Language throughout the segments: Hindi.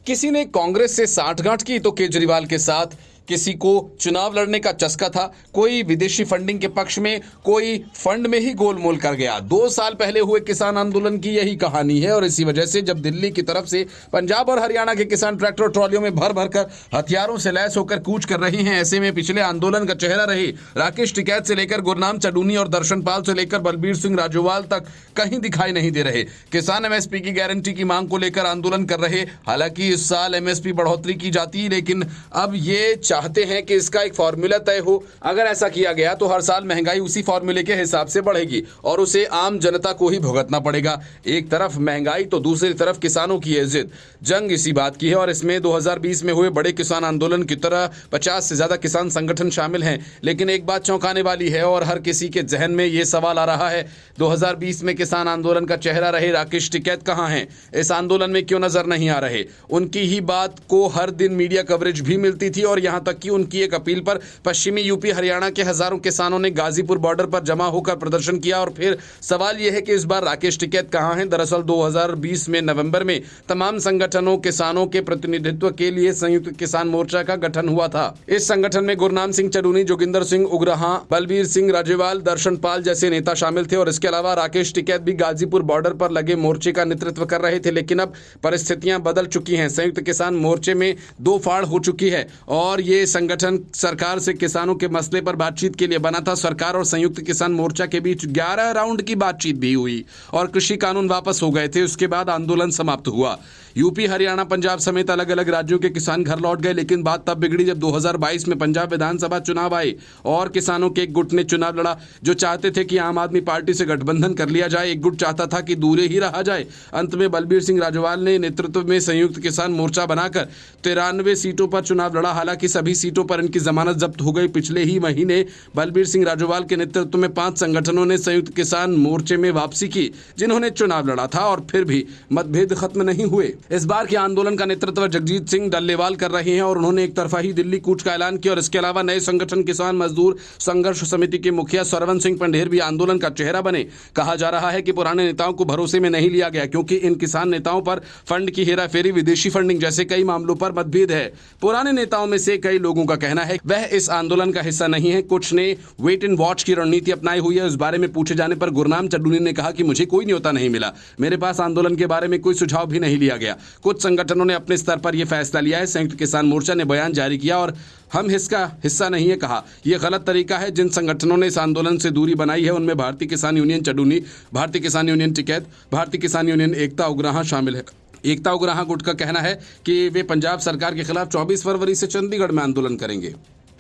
किसी ने कांग्रेस से साठगांठ की तो केजरीवाल के साथ, किसी को चुनाव लड़ने का चस्का था, कोई विदेशी फंडिंग के पक्ष में, कोई फंड में ही गोलमोल कर गया। 2 साल पहले हुए किसान आंदोलन की यही कहानी है और इसी वजह से जब दिल्ली की तरफ से पंजाब और हरियाणा के किसान ट्रैक्टर ट्रॉलियों में भर भर कर हथियारों से लैस होकर कूच कर रहे हैं, ऐसे में पिछले आंदोलन का चेहरा रहे राकेश टिकैत से लेकर गुरनाम चडूनी और दर्शन पाल से लेकर बलबीर सिंह राजोवाल तक कहीं दिखाई नहीं दे रहे। किसान एमएसपी की गारंटी की मांग को लेकर आंदोलन कर रहे। हालांकि इस साल एमएसपी बढ़ोतरी की जाती, लेकिन अब ये चाहते हैं कि इसका एक फॉर्मूला तय हो। अगर ऐसा किया गया तो हर साल महंगाई उसी फॉर्मूले के हिसाब से बढ़ेगी और उसे आम जनता को ही भुगतना पड़ेगा। एक तरफ महंगाई तो दूसरी तरफ किसानों की जिद। जंग इसी बात की है और इसमें 2020 में हुए बड़े किसान आंदोलन की तरह 50 से ज्यादा किसान संगठन शामिल हैं। लेकिन एक बात चौंकाने वाली है और हर किसी के जहन में यह सवाल आ रहा है, 2020 में किसान आंदोलन का चेहरा रहे राकेश टिकैत कहां हैं? इस आंदोलन में क्यों नजर नहीं आ रहे? उनकी ही बात को हर दिन मीडिया कवरेज भी मिलती थी और यहां तक कि उनकी एक अपील पर पश्चिमी यूपी हरियाणा के हजारों किसानों ने गाजीपुर बॉर्डर पर जमा होकर प्रदर्शन किया। और फिर सवाल यह है कि इस बार राकेश टिकैत कहां हैं? दरअसल 2020 में नवंबर में तमाम संगठनों किसानों के प्रतिनिधित्व के लिए संयुक्त किसान मोर्चा का गठन हुआ था। इस संगठन में गुरनाम सिंह चडूनी, जोगिंदर सिंह उग्रहा, बलबीर सिंह राजेवाल, दर्शन पाल जैसे नेता शामिल थे और इसके अलावा राकेश टिकैत भी गाजीपुर बॉर्डर पर लगे मोर्चे का नेतृत्व कर रहे थे। लेकिन अब परिस्थितियां बदल चुकी हैं। संयुक्त किसान मोर्चे में 2 फाड़ हो चुकी है और ये संगठन सरकार से किसानों के मसले पर बातचीत के लिए बना था। सरकार और संयुक्त किसान मोर्चा के बीच 11 राउंड की बातचीत भी हुई और कृषि कानून वापस हो गए थे। उसके बाद आंदोलन समाप्त हुआ। यूपी, हरियाणा, पंजाब समेत अलग अलग राज्यों के किसान घर लौट गए। लेकिन बात तब बिगड़ी जब 2022 में पंजाब विधानसभा चुनाव आए और किसानों के एक गुट ने चुनाव लड़ा जो चाहते थे कि आम आदमी पार्टी से गठबंधन कर लिया जाए। एक गुट चाहता था कि दूर ही रहा जाए। अंत में बलबीर सिंह राजोवाल ने नेतृत्व में संयुक्त किसान मोर्चा बनाकर 93 सीटों पर चुनाव लड़ा। हालांकि सभी सीटों पर इनकी जमानत जब्त हो गई। पिछले ही महीने बलबीर सिंह राजोवाल के नेतृत्व में 5 संगठनों ने संयुक्त किसान मोर्चे में वापसी की जिन्होंने चुनाव लड़ा था और फिर भी मतभेद खत्म नहीं हुए। इस बार के आंदोलन का नेतृत्व जगजीत सिंह डल्लेवाल कर रहे हैं और उन्होंने एक तरफा ही दिल्ली कूच का ऐलान किया। और इसके अलावा नए संगठन किसान मजदूर संघर्ष समिति के मुखिया सरवन सिंह पंढेर भी आंदोलन का चेहरा बने। कहा जा रहा है कि पुराने नेताओं को भरोसे में नहीं लिया गया क्योंकि इन किसान नेताओं पर फंड की हेराफेरी, विदेशी फंडिंग जैसे कई मामलों पर मतभेद है। पुराने नेताओं में से कई लोगों का कहना है वह इस आंदोलन का हिस्सा नहीं है। कुछ ने वेट एंड वॉच की रणनीति अपनाई हुई है। इस बारे में पूछे जाने पर गुरनाम चडूनी ने कहा कि मुझे कोई न्योता नहीं मिला, मेरे पास आंदोलन के बारे में कोई सुझाव भी नहीं लिया गया। कुछ संगठनों ने अपने स्तर पर यह फैसला लिया है। संयुक्त किसान मोर्चा ने बयान जारी किया और हम इसका हिस्सा नहीं है कहा। यह गलत तरीका है। जिन संगठनों ने इस आंदोलन से दूरी बनाई है उनमें भारतीय किसान यूनियन चडूनी, भारतीय किसान यूनियन टिकैत, भारतीय किसान यूनियन एकता उग्राहा शामिल है। एकता उग्राहा गुट का कहना है कि वे पंजाब सरकार के खिलाफ 24 फरवरी से चंडीगढ़ में आंदोलन करेंगे।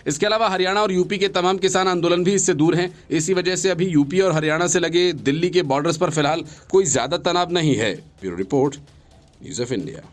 इसके अलावा हरियाणा और यूपी के तमाम किसान आंदोलन भी इससे दूर हैं। इसी वजह से अभी यूपी और हरियाणा से लगे दिल्ली के बॉर्डर्स पर फिलहाल कोई ज्यादा तनाव नहीं है। Bureau report, news of India.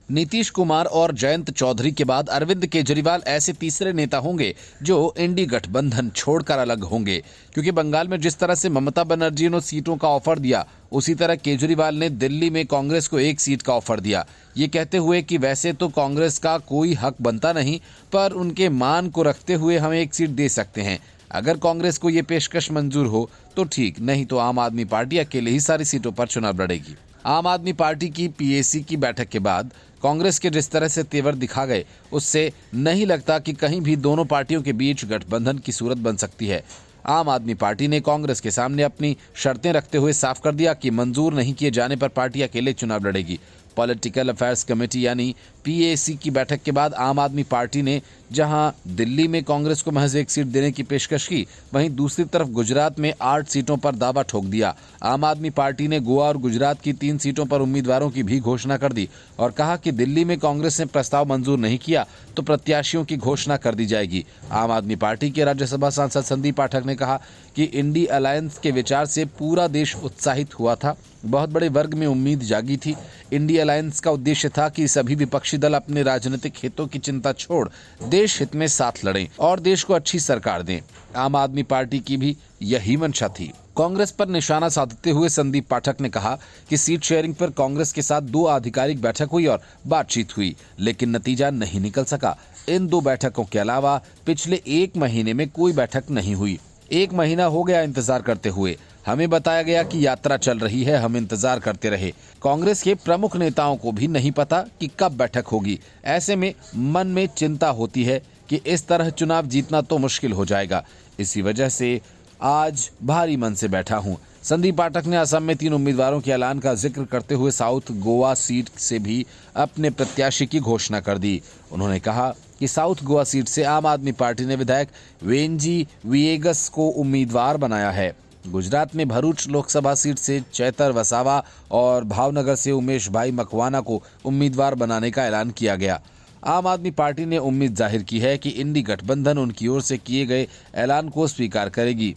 Nitish Kumar और जयंत चौधरी के बाद अरविंद केजरीवाल ऐसे तीसरे नेता होंगे जो इंडी गठबंधन छोड़कर अलग होंगे, क्योंकि बंगाल में जिस तरह से ममता बनर्जी ने सीटों का ऑफर दिया उसी तरह केजरीवाल ने दिल्ली में कांग्रेस को 1 सीट का ऑफर दिया, ये कहते हुए कि वैसे तो कांग्रेस का कोई हक बनता नहीं पर उनके मान को रखते हुए हम 1 सीट दे सकते हैं। अगर कांग्रेस को ये पेशकश मंजूर हो तो ठीक, नहीं तो आम आदमी पार्टी अकेले ही सारी सीटों पर चुनाव लड़ेगी। आम आदमी पार्टी की पीएसी की बैठक के बाद कांग्रेस के जिस तरह से तेवर दिखा गए उससे नहीं लगता कि कहीं भी दोनों पार्टियों के बीच गठबंधन की सूरत बन सकती है। आम आदमी पार्टी ने कांग्रेस के सामने अपनी शर्तें रखते हुए साफ कर दिया कि मंजूर नहीं किए जाने पर पार्टी अकेले चुनाव लड़ेगी। पॉलिटिकल अफेयर्स कमेटी यानी पीएसी की बैठक के बाद आम आदमी पार्टी ने जहां दिल्ली में कांग्रेस को महज 1 सीट देने की पेशकश की, वहीं दूसरी तरफ गुजरात में 8 सीटों पर दावा ठोक दिया। आम आदमी पार्टी ने गोवा और गुजरात की 3 सीटों पर उम्मीदवारों की भी घोषणा कर दी और कहा कि दिल्ली में कांग्रेस ने प्रस्ताव मंजूर नहीं किया तो प्रत्याशियों की घोषणा कर दी जाएगी। आम आदमी पार्टी के राज्यसभा सांसद संदीप पाठक ने कहा कि इंडी अलायंस के विचार से पूरा देश उत्साहित हुआ था, बहुत बड़े वर्ग में उम्मीद जागी थी। इंडी अलायंस का उद्देश्य था कि सभी विपक्षी दल अपने राजनीतिक हितों की चिंता छोड़ देश हित में साथ लड़ें और देश को अच्छी सरकार दें। आम आदमी पार्टी की भी यही मंशा थी। कांग्रेस पर निशाना साधते हुए संदीप पाठक ने कहा कि सीट शेयरिंग पर कांग्रेस के साथ 2 आधिकारिक बैठक हुई और बातचीत हुई, लेकिन नतीजा नहीं निकल सका। इन 2 बैठकों के अलावा पिछले 1 महीने में कोई बैठक नहीं हुई। 1 महीना हो गया इंतजार करते हुए। हमें बताया गया कि यात्रा चल रही है, हम इंतजार करते रहे। कांग्रेस के प्रमुख नेताओं को भी नहीं पता कि कब बैठक होगी। ऐसे में मन में चिंता होती है कि इस तरह चुनाव जीतना तो मुश्किल हो जाएगा। इसी वजह से आज भारी मन से बैठा हूं। संदीप पाठक ने असम में 3 उम्मीदवारों के ऐलान का जिक्र करते हुए साउथ गोवा सीट से भी अपने प्रत्याशी की घोषणा कर दी। उन्होंने कहा कि साउथ गोवा सीट से आम आदमी पार्टी ने विधायक वेंजी विएगस को उम्मीदवार बनाया है। गुजरात में भरूच लोकसभा सीट से चैतर वसावा और भावनगर से उमेश भाई मकवाना को उम्मीदवार बनाने का ऐलान किया गया। आम आदमी पार्टी ने उम्मीद जाहिर की है कि इंडी गठबंधन उनकी ओर से किए गए ऐलान को स्वीकार करेगी।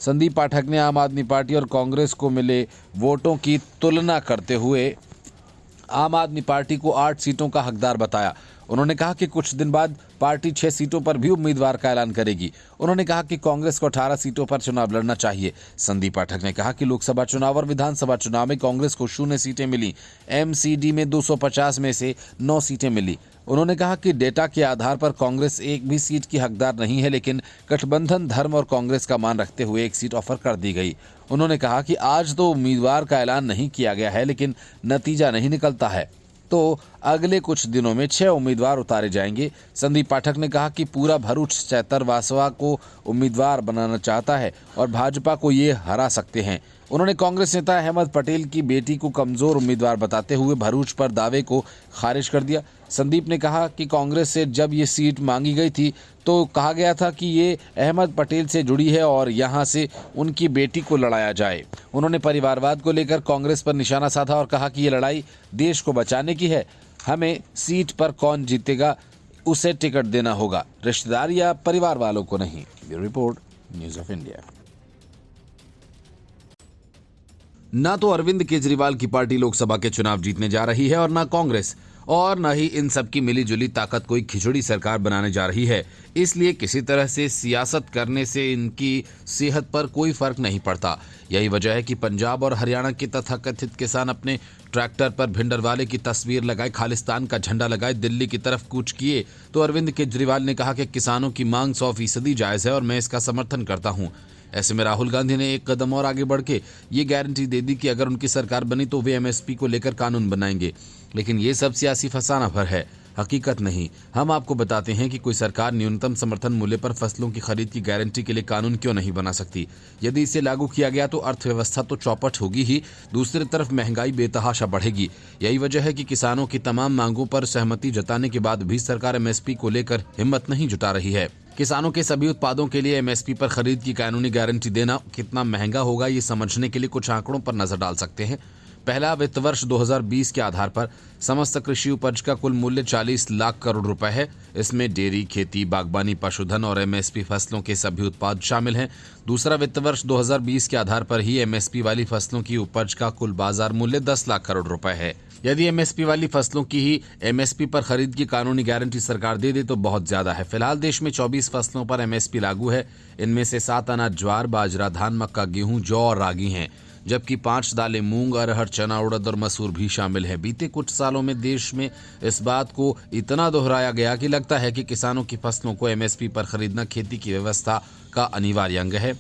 संदीप पाठक ने आम आदमी पार्टी और कांग्रेस को मिले वोटों की तुलना करते हुए आम आदमी पार्टी को 8 सीटों का हकदार बताया। उन्होंने कहा कि कुछ दिन बाद पार्टी 6 सीटों पर भी उम्मीदवार का ऐलान करेगी। उन्होंने कहा कि कांग्रेस को 18 सीटों पर चुनाव लड़ना चाहिए। संदीप पाठक ने कहा कि लोकसभा चुनाव और विधानसभा चुनाव में कांग्रेस को 0 सीटें मिली। एमसीडी में 250 में से 9 सीटें मिली। उन्होंने कहा कि डेटा के आधार पर कांग्रेस एक भी सीट की हकदार नहीं है, लेकिन गठबंधन धर्म और कांग्रेस का मान रखते हुए एक सीट ऑफर कर दी गई। उन्होंने कहा कि आज तो उम्मीदवार का ऐलान नहीं किया गया है, लेकिन नतीजा नहीं निकलता है तो अगले कुछ दिनों में 6 उम्मीदवार उतारे जाएंगे। संदीप पाठक ने कहा कि पूरा भरूच चैतर वासवा को उम्मीदवार बनाना चाहता है और भाजपा को ये हरा सकते हैं। उन्होंने कांग्रेस नेता अहमद पटेल की बेटी को कमजोर उम्मीदवार बताते हुए भरूच पर दावे को खारिज कर दिया। संदीप ने कहा कि कांग्रेस से जब ये सीट मांगी गई थी तो कहा गया था कि ये अहमद पटेल से जुड़ी है और यहाँ से उनकी बेटी को लड़ाया जाए। उन्होंने परिवारवाद को लेकर कांग्रेस पर निशाना साधा और कहा कि ये लड़ाई देश को बचाने की है। हमें सीट पर कौन जीतेगा उसे टिकट देना होगा, रिश्तेदार या परिवार वालों को नहीं। Bureau report, news of India. ना तो अरविंद केजरीवाल की पार्टी लोकसभा के चुनाव जीतने जा रही है और ना कांग्रेस, और न ही इन सब की मिलीजुली ताकत कोई खिचड़ी सरकार बनाने जा रही है। इसलिए किसी तरह से सियासत करने से इनकी सेहत पर कोई फर्क नहीं पड़ता। यही वजह है कि पंजाब और हरियाणा के तथाकथित किसान अपने ट्रैक्टर पर भिंडरवाले की तस्वीर लगाए, खालिस्तान का झंडा लगाए दिल्ली की तरफ कूच किए। तो अरविंद केजरीवाल ने कहा कि किसानों की मांग 100% जायज है और मैं इसका समर्थन करता हूं। ऐसे में राहुल गांधी ने एक कदम और आगे बढ़ के ये गारंटी दे दी कि अगर उनकी सरकार बनी तो वे एमएसपी को लेकर कानून बनाएंगे। लेकिन ये सब सियासी फसाना भर है, हकीकत नहीं। हम आपको बताते हैं कि कोई सरकार न्यूनतम समर्थन मूल्य पर फसलों की खरीद की गारंटी के लिए कानून क्यों नहीं बना सकती। यदि इसे लागू किया गया तो अर्थव्यवस्था तो चौपट होगी ही, दूसरी तरफ महंगाई बेतहाशा बढ़ेगी। यही वजह है कि किसानों की तमाम मांगों पर सहमति जताने के बाद भी सरकार एमएसपी को लेकर हिम्मत नहीं जुटा रही है। किसानों के सभी उत्पादों के लिए एमएसपी पर खरीद की कानूनी गारंटी देना कितना महंगा होगा, ये समझने के लिए कुछ आंकड़ों पर नजर डाल सकते हैं। पहला वित्त वर्ष 2020 के आधार पर समस्त कृषि उपज का कुल मूल्य 40 लाख करोड़ रुपए है। इसमें डेयरी, खेती, बागबानी, पशुधन और एमएसपी फसलों के सभी उत्पाद शामिल हैं। दूसरा वित्त वर्ष 2020 के आधार पर ही एमएसपी वाली फसलों की उपज का कुल बाजार मूल्य 10 लाख करोड़ रुपए है। यदि एमएसपी वाली फसलों की ही एमएसपी पर खरीद की कानूनी गारंटी सरकार दे दे तो बहुत ज्यादा है। फिलहाल देश में 24 फसलों पर एमएसपी लागू है। इनमें से 7 अनाज ज्वार, बाजरा, धान, मक्का, गेहूं, जौ और रागी हैं, जबकि 5 दालें मूंग, अरहर, चना, उड़द और मसूर भी शामिल हैं। बीते कुछ सालों में देश में इस बात को इतना दोहराया गया कि लगता है कि किसानों की फसलों को एमएसपी पर खरीदना खेती की व्यवस्था का अनिवार्य अंग है।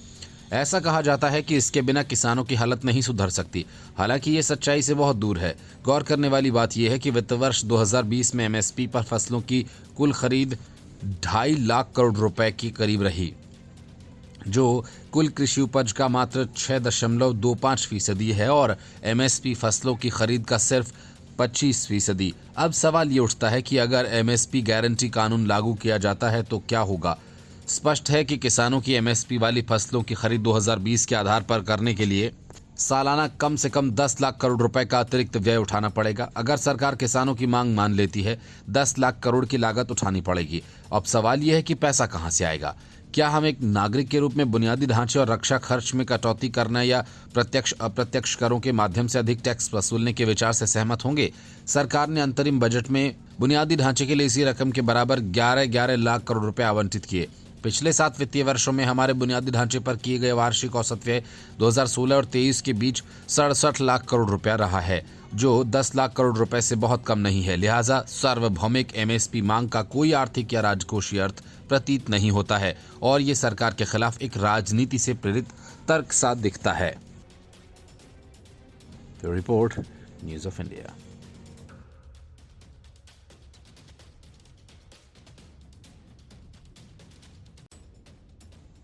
ऐसा कहा जाता है कि इसके बिना किसानों की हालत नहीं सुधर सकती। हालांकि ये सच्चाई से बहुत दूर है। गौर करने वाली बात यह है कि वित्त वर्ष 2020 में एमएसपी पर फसलों की कुल खरीद 2.5 लाख करोड़ रुपए के करीब रही, जो कुल कृषि उपज का मात्र 6.25% है और एमएसपी फसलों की खरीद का सिर्फ 25%। अब सवाल ये उठता है कि अगर एमएसपी गारंटी कानून लागू किया जाता है तो क्या होगा। स्पष्ट है कि किसानों की एमएसपी वाली फसलों की खरीद 2020 के आधार पर करने के लिए सालाना कम से कम 10 लाख करोड़ रुपए का अतिरिक्त व्यय उठाना पड़ेगा। अगर सरकार किसानों की मांग मान लेती है, 10 लाख करोड़ की लागत उठानी पड़ेगी। अब सवाल यह है कि पैसा कहां से आएगा। क्या हम एक नागरिक के रूप में बुनियादी ढांचे और रक्षा खर्च में कटौती करना या प्रत्यक्ष अप्रत्यक्ष करों के माध्यम से अधिक टैक्स वसूलने के विचार से सहमत होंगे। सरकार ने अंतरिम बजट में बुनियादी ढांचे के लिए इसी रकम के बराबर 11 लाख करोड़ रुपए आवंटित किए। पिछले 7 वित्तीय वर्षों में हमारे बुनियादी ढांचे पर किए गए वार्षिक औसत व्यय 2016 और 23 के बीच 67 लाख करोड़ रुपया रहा है जो 10 लाख करोड़ रुपए से बहुत कम नहीं है। लिहाजा सार्वभौमिक एमएसपी मांग का कोई आर्थिक या राजकोषीय अर्थ प्रतीत नहीं होता है और ये सरकार के खिलाफ एक राजनीति से प्रेरित तर्क सा दिखता है। Report, news of India.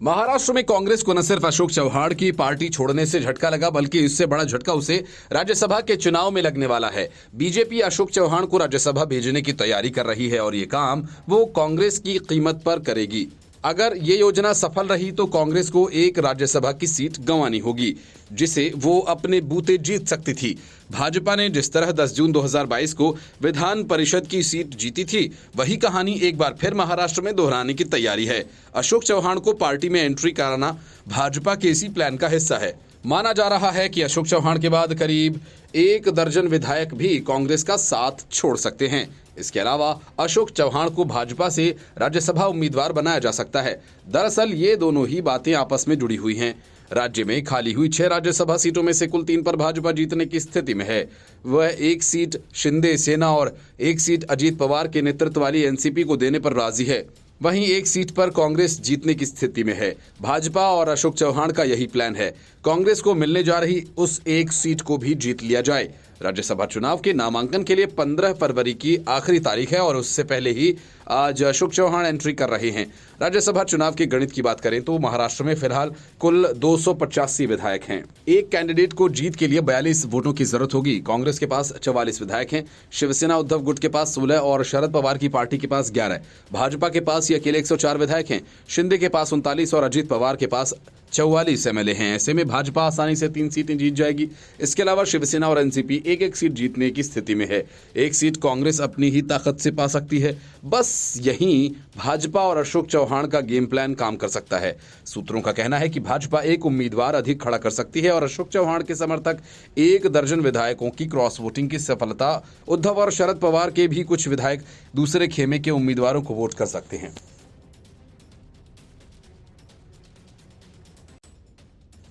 Maharashtra में कांग्रेस को न सिर्फ अशोक चव्हाण की पार्टी छोड़ने से झटका लगा, बल्कि इससे बड़ा झटका उसे राज्यसभा के चुनाव में लगने वाला है। बीजेपी अशोक चव्हाण को राज्यसभा भेजने की तैयारी कर रही है और ये काम वो कांग्रेस की कीमत पर करेगी। अगर ये योजना सफल रही तो कांग्रेस को एक राज्यसभा की सीट गंवानी होगी, जिसे वो अपने बूते जीत सकती थी। भाजपा ने जिस तरह 10 जून 2022 को विधान परिषद की सीट जीती थी, वही कहानी एक बार फिर महाराष्ट्र में दोहराने की तैयारी है। अशोक चव्हाण को पार्टी में एंट्री कराना भाजपा के इसी प्लान का हिस्सा है। माना जा रहा है कि अशोक चव्हाण के बाद करीब 1 दर्जन विधायक भी कांग्रेस का साथ छोड़ सकते हैं। इसके अलावा अशोक चव्हाण को भाजपा से राज्यसभा उम्मीदवार बनाया जा सकता है। दरअसल ये दोनों ही बातें आपस में जुड़ी हुई हैं। राज्य में खाली हुई 6 राज्यसभा सीटों में से कुल 3 पर भाजपा जीतने की स्थिति में है। वह 1 सीट शिंदे सेना और 1 सीट अजीत पवार के नेतृत्व वाली एनसीपी को देने पर राजी है। वहीं 1 सीट पर कांग्रेस जीतने की स्थिति में है। भाजपा और अशोक चव्हाण का यही प्लान है, कांग्रेस को मिलने जा रही उस 1 सीट को भी जीत लिया जाए। राज्यसभा चुनाव के नामांकन के लिए 15 फरवरी की आखिरी तारीख है और उससे पहले ही आज अशोक चव्हाण एंट्री कर रहे हैं। राज्यसभा चुनाव के गणित की बात करें तो महाराष्ट्र में फिलहाल कुल 285 विधायक हैं। एक कैंडिडेट को जीत के लिए 42 वोटों की जरूरत होगी। कांग्रेस के पास 44 विधायक हैं, शिवसेना उद्धव गुट के पास 16 और शरद पवार की पार्टी के पास 11। भाजपा के पास ये अकेले 104 विधायक हैं, शिंदे के पास 39 और अजीत पवार के पास 44 एमएलए हैं। ऐसे में भाजपा आसानी से 3 सीटें जीत जाएगी। इसके अलावा शिवसेना और एनसीपी एक सीट जीतने की स्थिति में है। 1 सीट कांग्रेस अपनी ही ताकत से पा सकती है। बस यहीं भाजपा और अशोक चव्हाण का गेम प्लान काम कर सकता है। सूत्रों का कहना है कि भाजपा एक उम्मीदवार अधिक खड़ा कर सकती है और अशोक चव्हाण के समर्थक 1 दर्जन विधायकों की क्रॉस वोटिंग की सफलता, उद्धव और शरद पवार के भी कुछ विधायक दूसरे खेमे के उम्मीदवारों को वोट कर सकते हैं।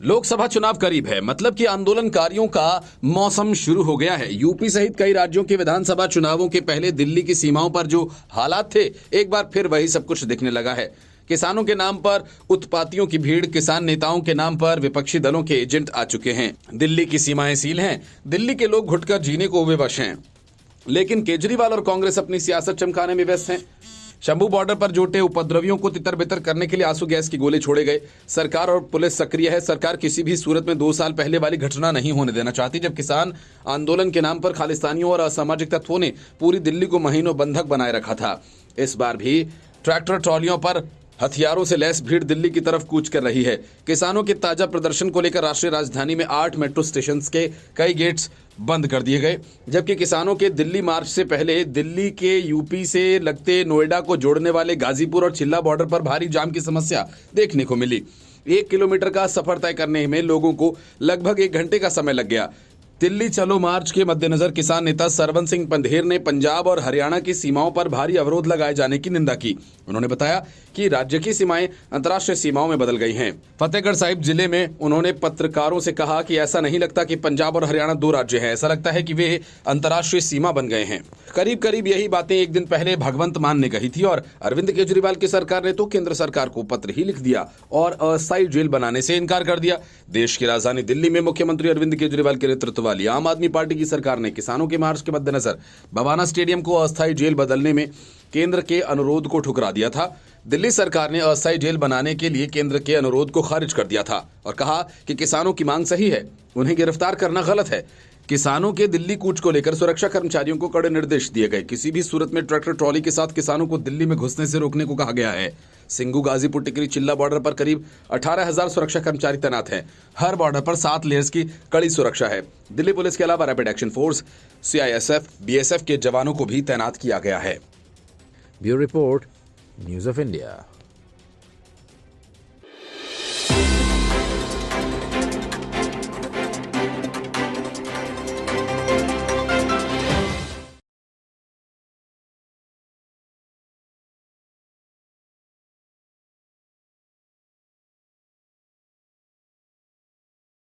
लोकसभा चुनाव करीब है, मतलब कि आंदोलनकारियों का मौसम शुरू हो गया है। यूपी सहित कई राज्यों के विधानसभा चुनावों के पहले दिल्ली की सीमाओं पर जो हालात थे, एक बार फिर वही सब कुछ दिखने लगा है। किसानों के नाम पर उत्पातियों की भीड़, किसान नेताओं के नाम पर विपक्षी दलों के एजेंट आ चुके हैं। दिल्ली की सीमाएं सील हैं, दिल्ली के लोग घुटकर जीने को विवश हैं। लेकिन केजरीवाल और कांग्रेस अपनी सियासत चमकाने में व्यस्त हैं। शंभू बॉर्डर पर जुटे उपद्रवियों को तितर बितर करने के लिए आंसू गैस की गोले छोड़े गए। सरकार और पुलिस सक्रिय है। सरकार किसी भी सूरत में 2 साल पहले वाली घटना नहीं होने देना चाहती, जब किसान आंदोलन के नाम पर खालिस्तानियों और असामाजिक तत्वों ने पूरी दिल्ली को महीनों बंधक बनाए रखा था। इस बार भी ट्रैक्टर ट्रॉलियों पर हथियारों से लैस भीड़ दिल्ली की तरफ कूच कर रही है। किसानों के ताजा प्रदर्शन को लेकर राष्ट्रीय राजधानी में 8 मेट्रो स्टेशन के कई गेट्स बंद कर दिए गए, जबकि किसानों के दिल्ली मार्च से पहले दिल्ली के यूपी से लगते नोएडा को जोड़ने वाले गाजीपुर और चिल्ला बॉर्डर पर भारी जाम की समस्या देखने को मिली। 1 किलोमीटर का सफर तय करने में लोगों को लगभग 1 घंटे का समय लग गया। दिल्ली चलो मार्च के मद्देनजर किसान नेता सरवन सिंह पंधेर ने पंजाब और हरियाणा की सीमाओं पर भारी अवरोध लगाए जाने की निंदा की। उन्होंने बताया कि राज्य की सीमाएं अंतर्राष्ट्रीय सीमाओं में बदल गई हैं। फतेहगढ़ साहिब जिले में उन्होंने पत्रकारों से कहा कि ऐसा नहीं लगता कि पंजाब और हरियाणा 2 राज्य हैं, ऐसा लगता है कि वे अंतर्राष्ट्रीय सीमा बन गए हैं। करीब करीब यही बातें एक दिन पहले भगवंत मान ने कही थी और अरविंद केजरीवाल की सरकार ने तो केंद्र सरकार को पत्र ही लिख दिया और अस्थायी जेल बनाने से इनकार कर दिया। देश की राजधानी दिल्ली में मुख्यमंत्री अरविंद केजरीवाल के नेतृत्व वाली आम आदमी पार्टी की सरकार ने किसानों के मार्च के मद्देनजर बवाना स्टेडियम को अस्थायी जेल बदलने में केंद्र के अनुरोध को ठुकरा दिया था। दिल्ली सरकार ने अस्थायी जेल बनाने के लिए केंद्र के अनुरोध को खारिज कर दिया था और कहा कि किसानों की मांग सही है, उन्हें गिरफ्तार करना गलत है। किसानों के दिल्ली कूच को लेकर सुरक्षा कर्मचारियों को कड़े निर्देश दिए गए। किसी भी सूरत में ट्रैक्टर ट्रॉली के साथ किसानों को दिल्ली में घुसने से रोकने को कहा गया है। सिंगू, गाजीपुर, टिकरी, चिल्ला बॉर्डर पर करीब 18,000 सुरक्षा कर्मचारी तैनात हैं। हर बॉर्डर पर 7 लेयर्स की कड़ी सुरक्षा है। दिल्ली पुलिस के अलावा rapid action force, CISF, BSF के जवानों को भी तैनात किया गया है। Bureau report, news of India.